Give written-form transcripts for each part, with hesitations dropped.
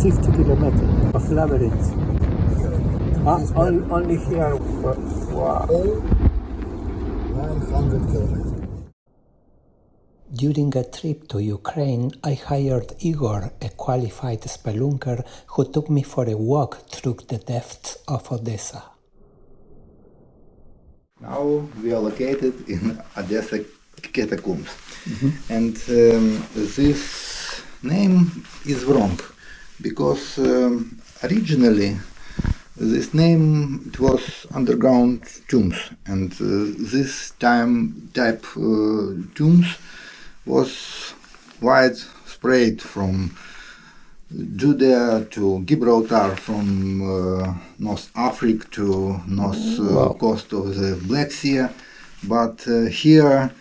50 kilometers of labyrinth. Only here. Wow. All 900 kilometers. During a trip to Ukraine, I hired Igor, a qualified spelunker, who took me for a walk through the depths of Odessa. Now we are located in Odessa catacombs, and this name is wrong because originally this name it was underground tombs, and this type tombs was widespread from Judea to Gibraltar, from North Africa to north coast of the Black Sea, but here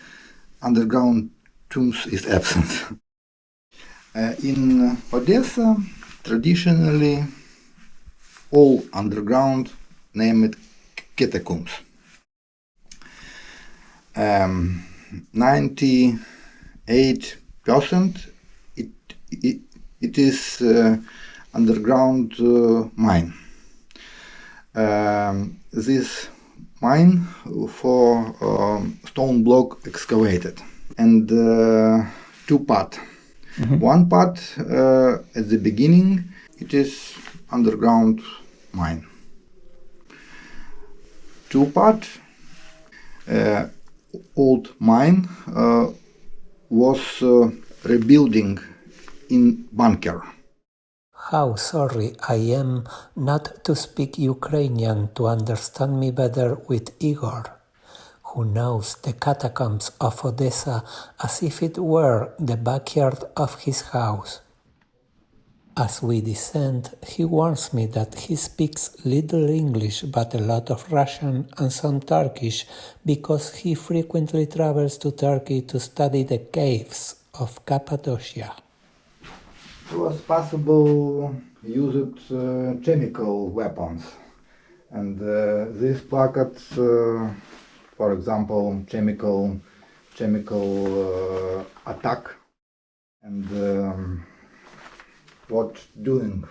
underground tombs is absent. In Odessa, traditionally, all underground named catacombs. 98% it is underground mine. This mine for stone block excavated, and two part. One part at the beginning it is underground mine. Two part old mine was rebuilding in bunker. How sorry I am not to speak Ukrainian to understand me better with Igor, who knows the catacombs of Odessa as if it were the backyard of his house. As we descend, he warns me that he speaks little English but a lot of Russian and some Turkish because he frequently travels to Turkey to study the caves of Cappadocia. It was possible used chemical weapons, and these placards, for example, chemical attack, and what doing.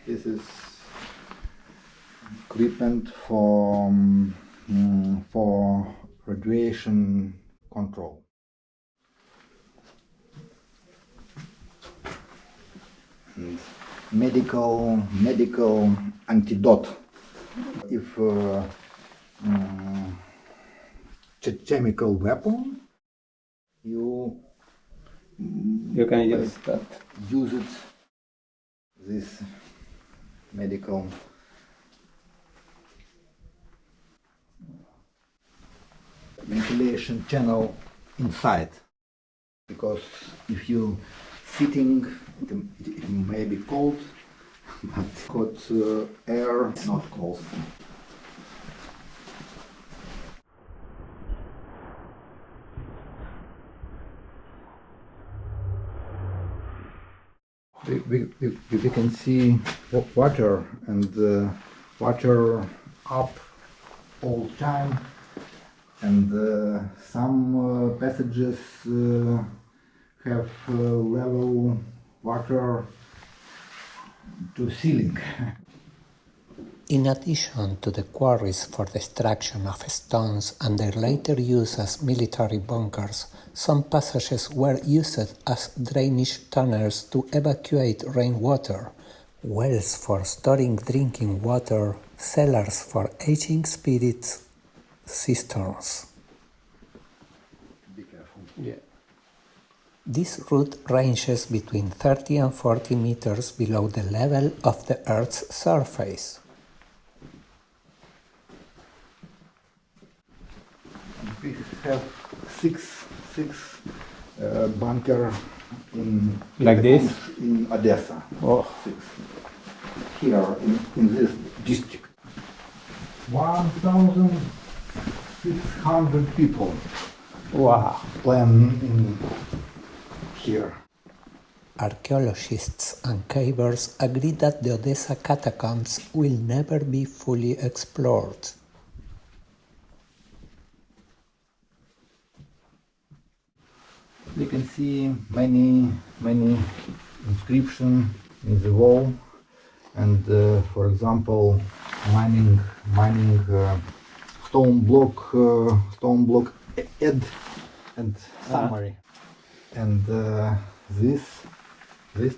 This is equipment for radiation control. And medical antidote. If chemical weapon, you can use that. Use it. This medical ventilation channel inside, because if you sitting, it may be cold, but hot air not cold. We can see water, and water up all time, and some passages have level water to ceiling. In addition to the quarries for the extraction of stones and their later use as military bunkers, some passages were used as drainage tunnels to evacuate rainwater, wells for storing drinking water, cellars for aging spirits, cisterns. Be careful. Yeah. This route ranges between 30 and 40 meters below the level of the Earth's surface. We have six bunker in Like this? In Odessa. Oh. Six. Here in this district. 1,600 people Wow. plan in here. Archaeologists and cavers agree that the Odessa catacombs will never be fully explored. We can see many inscriptions in the wall, and for example, mining stone block add and summary, and these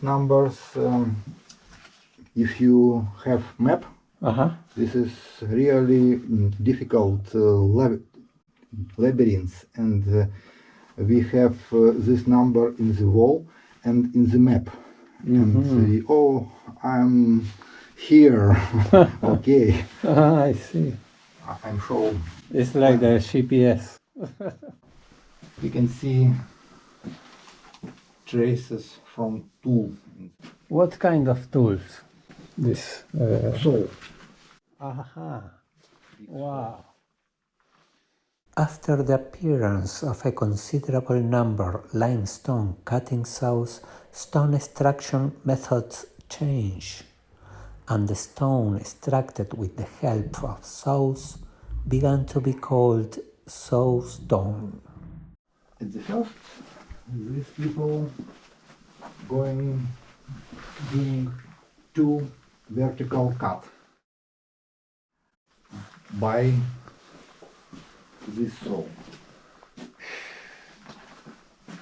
numbers. If you have map, this is really difficult labyrinth, and we have this number in the wall and in the map. And oh, I'm here. Okay. I see. I'm sure. It's like the GPS. We can see traces from tool. What kind of tools? This. So, Aha. Wow. After the appearance of a considerable number limestone cutting saws, stone extraction methods change, and the stone extracted with the help of saws began to be called saw stone. at the first, these people doing two vertical cut by this saw.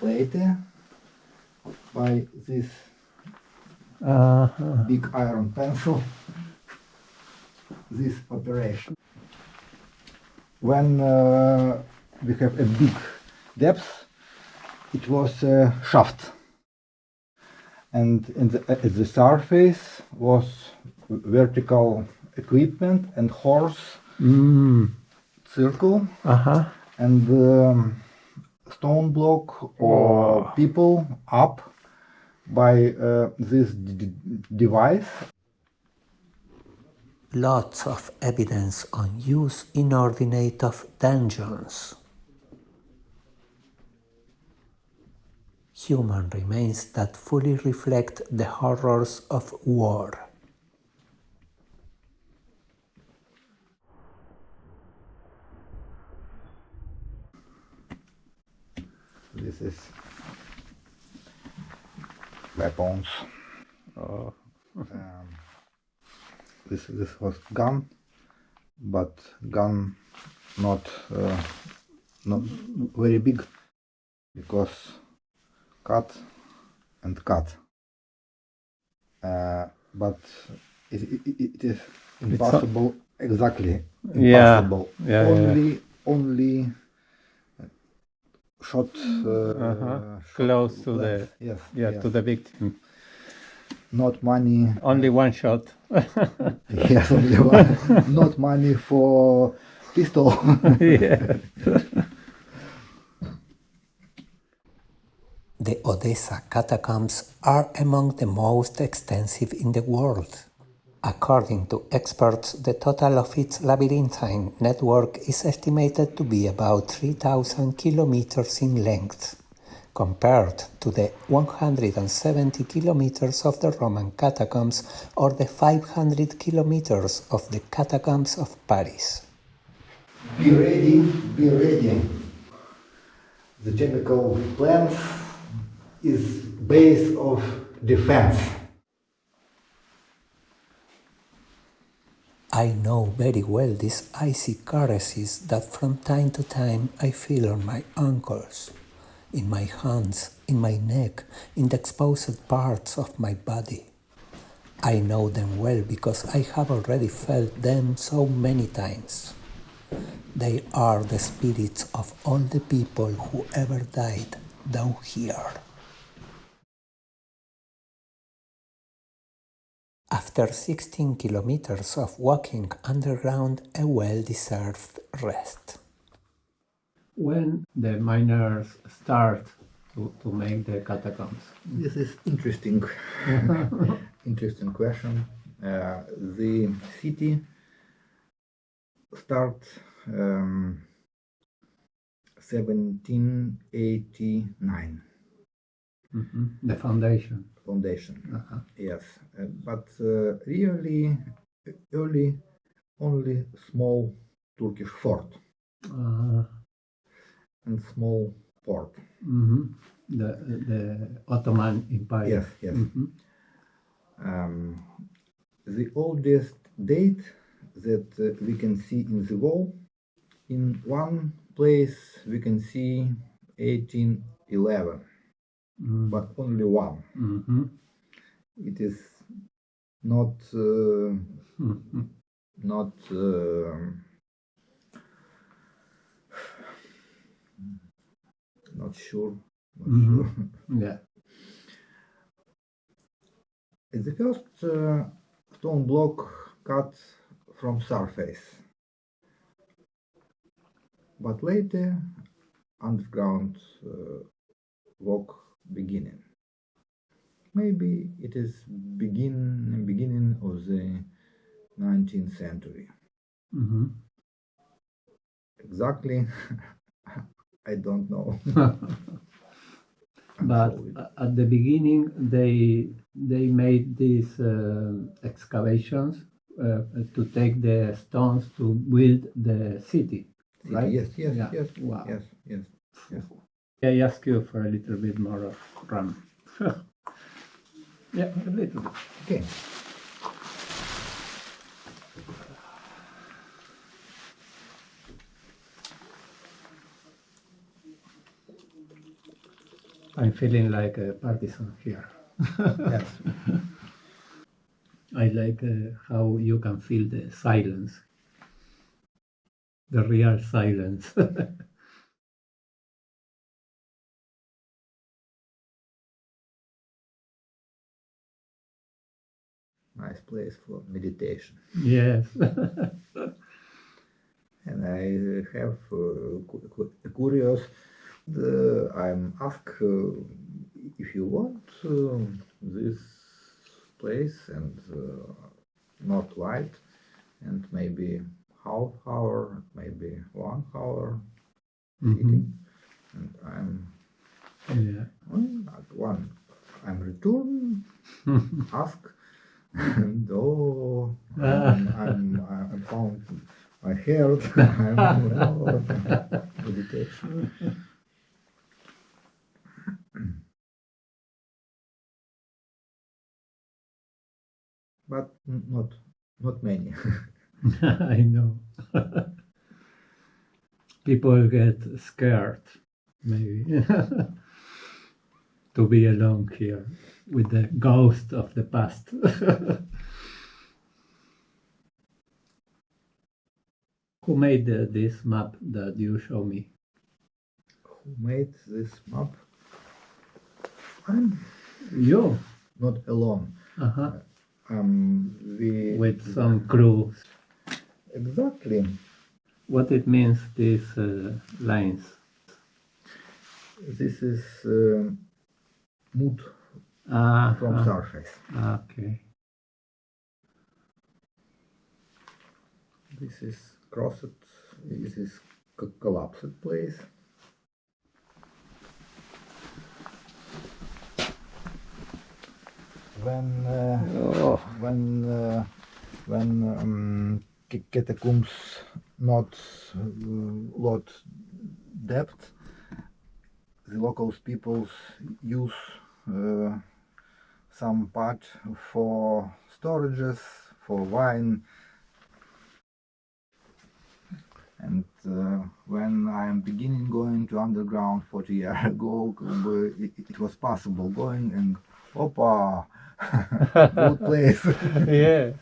Later, by this big iron pencil, this operation. When we have a big depth, it was a shaft, and at the surface was vertical equipment and horse circle, and stone block or people up by this device. Lots of evidence on use inordinate of dungeons. Human remains that fully reflect the horrors of war. This is weapons. This was gun, but gun not very big, because cut and cut. But it is impossible. Exactly impossible. Only shot close to the yes. to the victim. Not money. Only one shot. Yes, only one. Not money for pistol. Yeah. The Odessa catacombs are among the most extensive in the world. According to experts, the total of its labyrinthine network is estimated to be about 3,000 kilometers in length, compared to the 170 kilometers of the Roman catacombs or the 500 kilometers of the catacombs of Paris. Be ready, be ready. The chemical plant is base of defense. I know very well these icy caresses that from time to time I feel on my ankles, in my hands, in my neck, in the exposed parts of my body. I know them well because I have already felt them so many times. They are the spirits of all the people who ever died down here. After 16 kilometers of walking underground, a well-deserved rest. When the miners start to make the catacombs? This is interesting. Interesting question. The city start 1789. The foundation. Yes, but really early only small Turkish fort and small port. the Ottoman Empire. Yes, yes. Mhm. The oldest date that we can see in the wall, in one place we can see 1811, but only one. Mhm. It is not not not sure. Not sure. Yeah. It's the first stone block cut from surface, but later underground work beginning. Maybe it is beginning of the 19th century. Mhm. Exactly, I don't know. But at the beginning, they made these excavations to take the stones to build the city, right? Yes, yes, Yeah. yes, Wow. yes, yes, yes. I ask you for a little bit more of rum. Yeah, a little bit. Okay. I'm feeling like a partisan here. Yes. I like how you can feel the silence, the real silence. Nice place for meditation. Yes. And I have curious. I'm asked if you want this place and not light, and maybe half hour, maybe 1 hour sitting, and Yeah. one. I'm return, ask, and I'm found my heart. I'm meditation. But not many. I know. People get scared, maybe, to be alone here with the ghost of the past. Who made this map that you show me? Who made this map? I'm You? not alone. Uh-huh. We With some crew. exactly. What it means, these lines? This is mud Ah, from surface. okay. This is crossed. This is collapsed place. When catacombs not lot depth, the local peoples use some part for storages, for wine. And when I am beginning going to underground 40 years ago, it was possible going and opa, good place. Yes.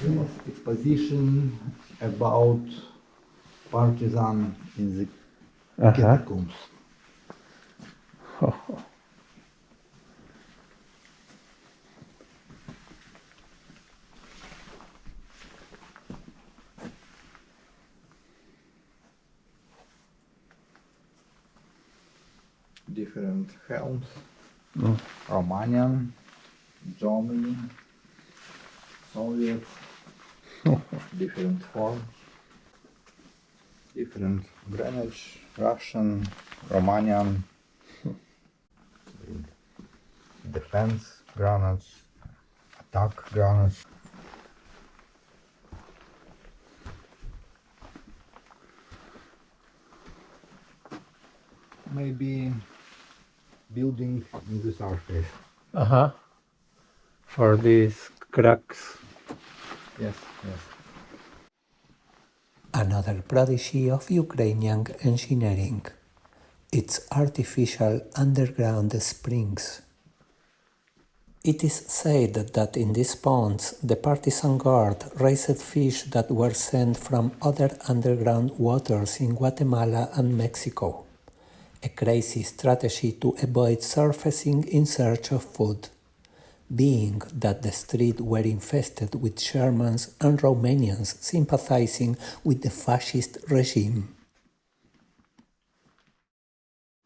This exposition about partisan in the catacombs. Different helms, Romanian, Germany, Soviet. different form, different grenades, Russian, Romanian, defense grenades, attack grenades. Maybe building in the surface. For these cracks. Yes, yes. Another prodigy of Ukrainian engineering, its artificial underground springs. It is said that in these ponds the partisan guard raised fish that were sent from other underground waters in Guatemala and Mexico, a crazy strategy to avoid surfacing in search of food, being that the streets were infested with Germans and Romanians sympathizing with the fascist regime.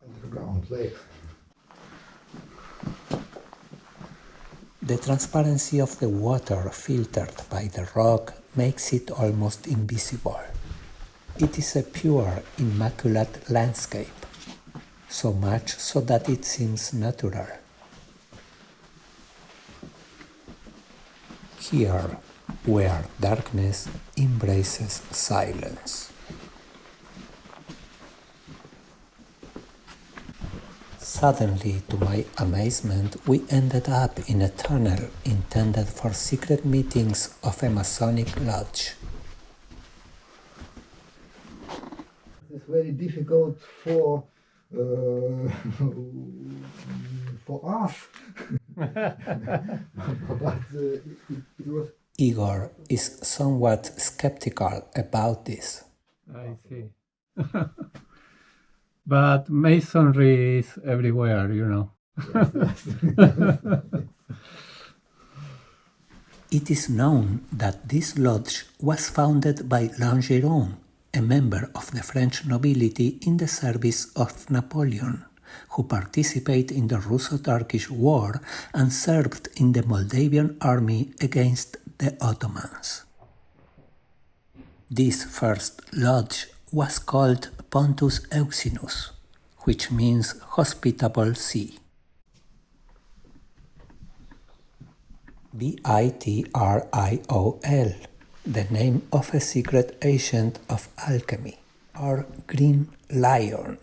Underground lake. The transparency of the water filtered by the rock makes it almost invisible. It is a pure, immaculate landscape, so much so that it seems natural. Here, where darkness embraces silence. Suddenly, to my amazement, we ended up in a tunnel intended for secret meetings of a Masonic lodge. It's very difficult for us, but it was. Igor is somewhat skeptical about this. I see. But masonry is everywhere, you know. It is known that this lodge was founded by Langeron, a member of the French nobility in the service of Napoleon, who participated in the Russo-Turkish War and served in the Moldavian army against the Ottomans. This first lodge was called Pontus Euxinus, which means hospitable sea. Vitriol, the name of a secret agent of alchemy, or green lion.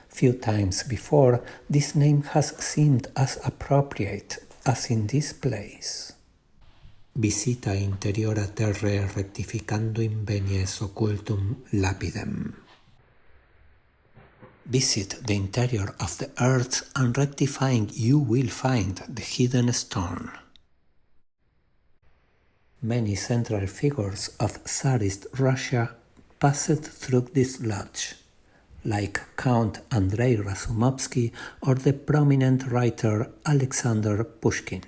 Few times before, this name has seemed as appropriate as in this place. Visita interiora terrae rectificando invenies occultum lapidem. Visit the interior of the earth, and rectifying you will find the hidden stone. Many central figures of Tsarist Russia passed through this lodge, like Count Andrei Razumovsky or the prominent writer Alexander Pushkin.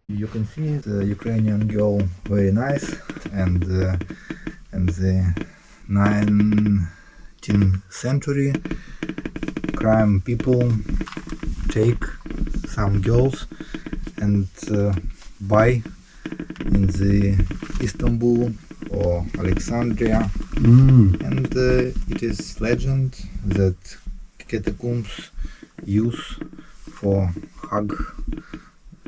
You can see the Ukrainian girl very nice, and in the 19th century, crime people take some girls and buy in the Istanbul or Alexandria, and it is legend that catacombs use for hug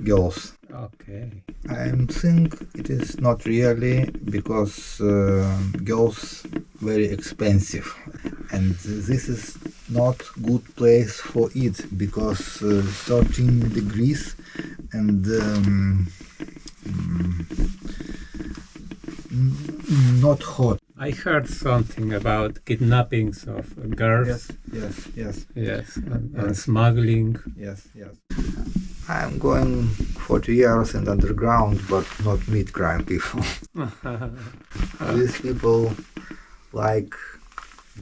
girls. Okay. I think it is not really, because girls very expensive, and this is not good place for it, because 13 degrees and not hot. I heard something about kidnappings of girls. Yes, And smuggling. yes. I'm going 40 years in underground, but not meet crime people. These people like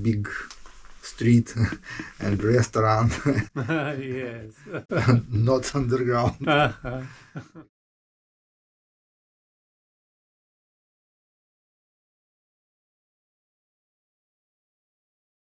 big street and restaurant, Yes. not underground.